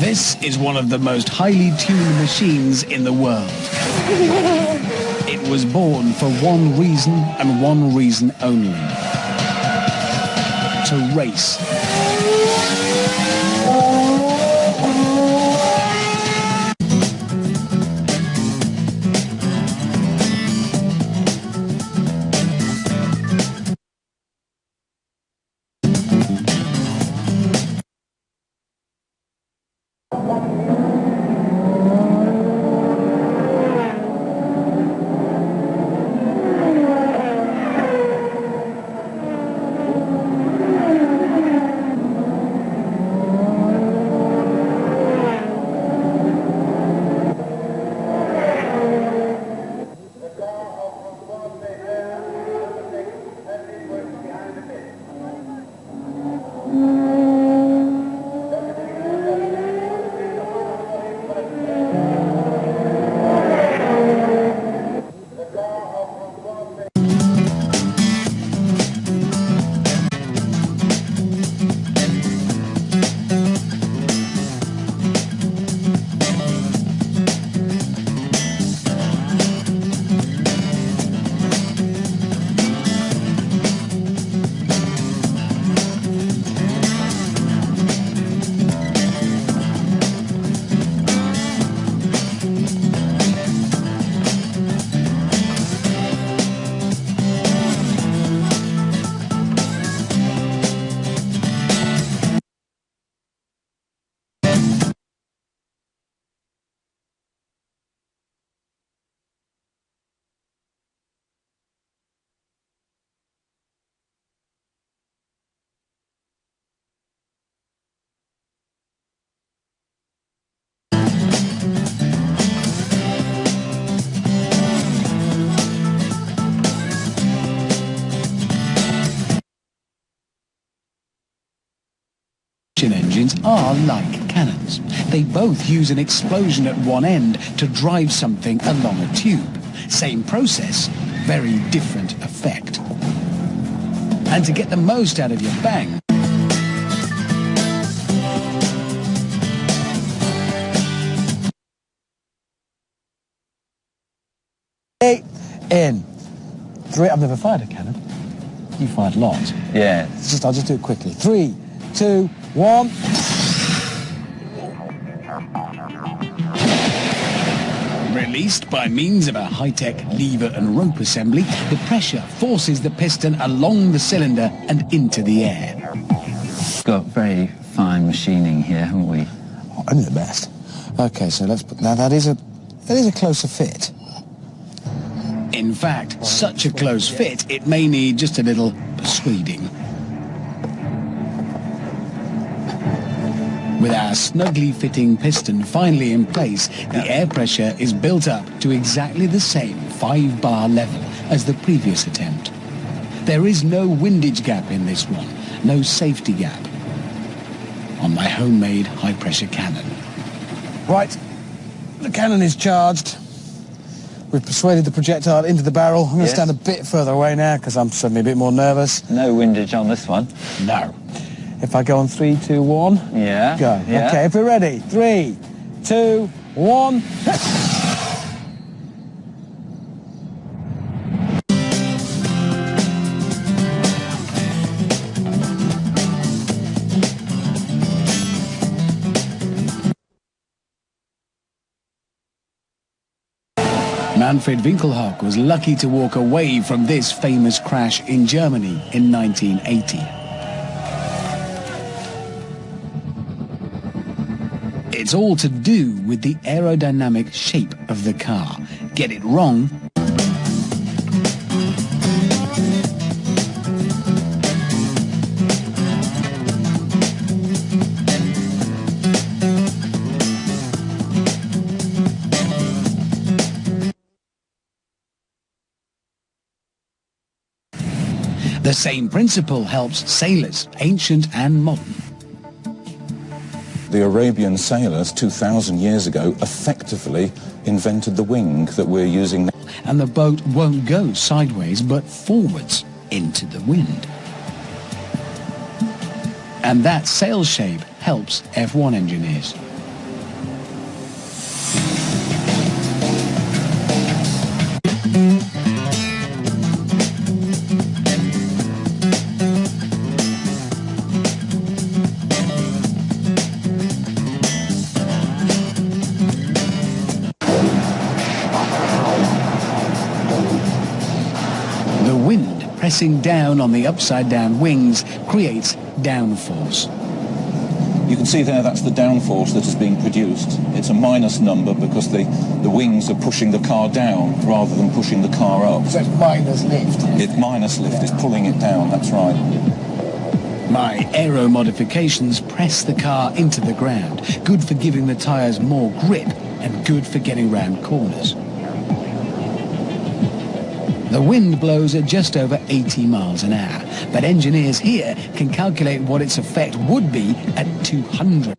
This is one of the most highly tuned machines in the world. It was born for one reason and one reason only: to race. Engines are like cannons. They both use an explosion at one end to drive something along a tube. Same process, very different effect. And to get the most out of your bang, in 3. I've never fired a cannon. You fired lots. Yeah. I'll just do it quickly. 3, 2, 1. Released by means of a high-tech lever and rope assembly, the pressure forces the piston along the cylinder and into the air. We've got very fine machining here, haven't we? Only the best. Okay, so let's put... Now, that is a closer fit. In fact, such a close fit, it may need just a little persuading. With our snugly fitting piston finally in place, the air pressure is built up to exactly the same 5-bar level as the previous attempt. There is no windage gap in this one, no safety gap on my homemade high-pressure cannon. Right, the cannon is charged. We've persuaded the projectile into the barrel. I'm going to stand a bit further away now because I'm suddenly a bit more nervous. No windage on this one. No. If I go on 3, 2, 1. Yeah. Go. Yeah. Okay, if we're ready. 3, 2, 1. Manfred Winkelhock was lucky to walk away from this famous crash in Germany in 1980. It's all to do with the aerodynamic shape of the car. Get it wrong, the same principle helps sailors, ancient and modern. The Arabian sailors 2,000 years ago effectively invented the wing that we're using now. And the boat won't go sideways but forwards into the wind. And that sail shape helps F1 engineers. pressing down on the upside-down wings creates downforce. You can see there that's the downforce that is being produced. It's a minus number because the wings are pushing the car down rather than pushing the car up. So it's minus lift. It's minus lift, it's pulling it down, that's right. My aero modifications press the car into the ground, good for giving the tyres more grip and good for getting round corners. The wind blows at just over 80 miles an hour, but engineers here can calculate what its effect would be at 200.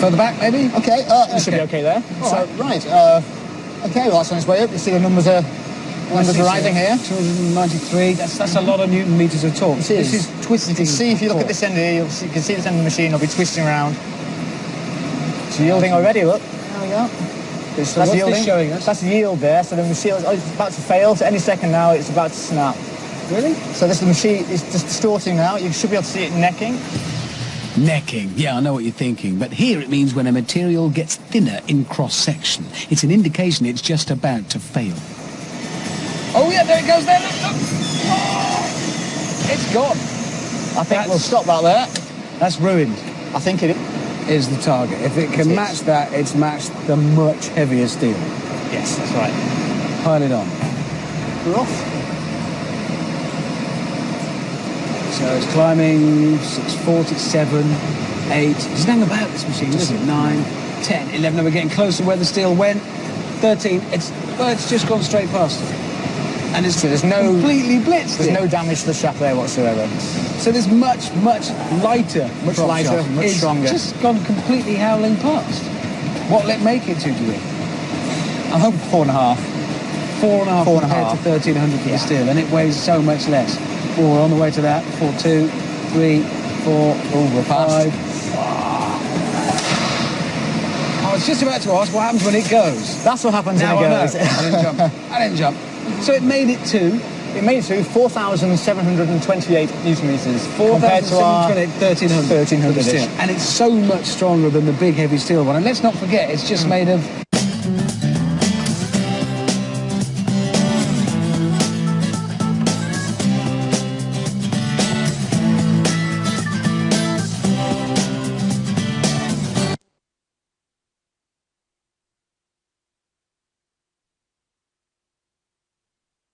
Further back, maybe? Okay, you should be okay there. So, right, okay, well, that's on its way up. You see the numbers are rising here. 293, that's a lot of Newton meters of torque. This is twisting. You can see, if you look at this end here, you can see this end of the machine, it'll be twisting around. It's yielding already, look. There we go. So what's this showing us? That's the yield there, so the machine is about to fail, so any second now it's about to snap. Really? So this the machine is just distorting now. You should be able to see it necking. Necking, yeah, I know what you're thinking, but here it means when a material gets thinner in cross-section. It's an indication it's just about to fail. Oh yeah, there it goes there, look. Oh, it's gone. I think we'll stop that there. That's ruined. I think it is the target. If it can match that, it's matched the much heavier steel. Yes, that's right. Pile it on. We're off. So it's climbing 640, 7, 8. It's hang about this machine, isn't it? 9, 10, 11. And we're getting close to where the steel went. 13. It's just gone straight past it. And it's so there's no completely blitzed. There's no damage to the shaft there whatsoever. So there's much lighter, much stronger. It's just gone completely howling past. What will it make it to, do you think? I'm hoping 4.5. 4.5 compared to 1,300 for the steel, and it weighs so much less. Oh, we're on the way to that. 4.2, 3, 4. Oh, we're past. 5. I was just about to ask what happens when it goes. That's what happens when it goes. I didn't jump. So it made it to? It made it to 4,728 newton meters. 4,728, 1,300. steel. And it's so much stronger than the big heavy steel one. And let's not forget, it's just made of...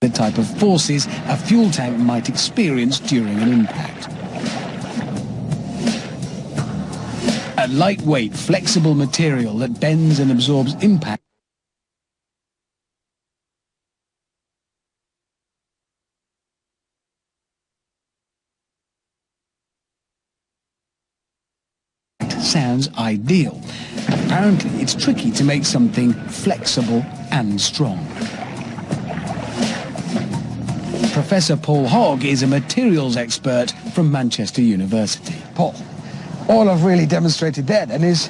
The type of forces a fuel tank might experience during an impact. A lightweight, flexible material that bends and absorbs impact sounds ideal. Apparently, it's tricky to make something flexible and strong. Professor Paul Hogg is a materials expert from Manchester University. Paul, all I've really demonstrated there then is...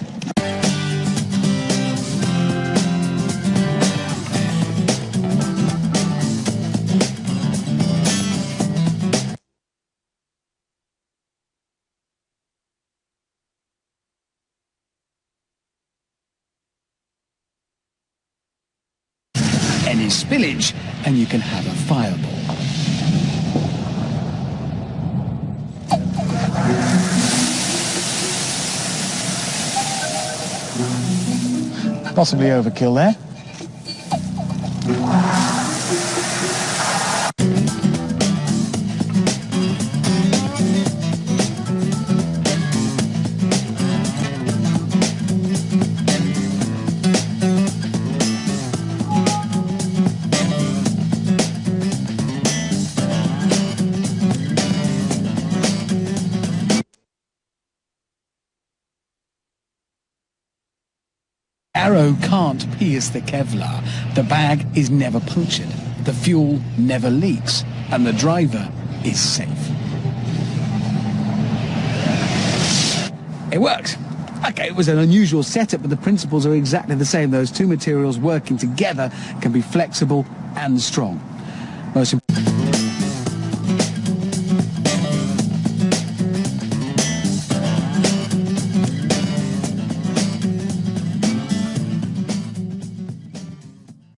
any spillage, and you can have a fireball. Possibly overkill there. Arrow can't pierce the Kevlar. The bag is never punctured, the fuel never leaks, and the driver is safe. It works. Okay, it was an unusual setup, but the principles are exactly the same. Those two materials working together can be flexible and strong. Most important.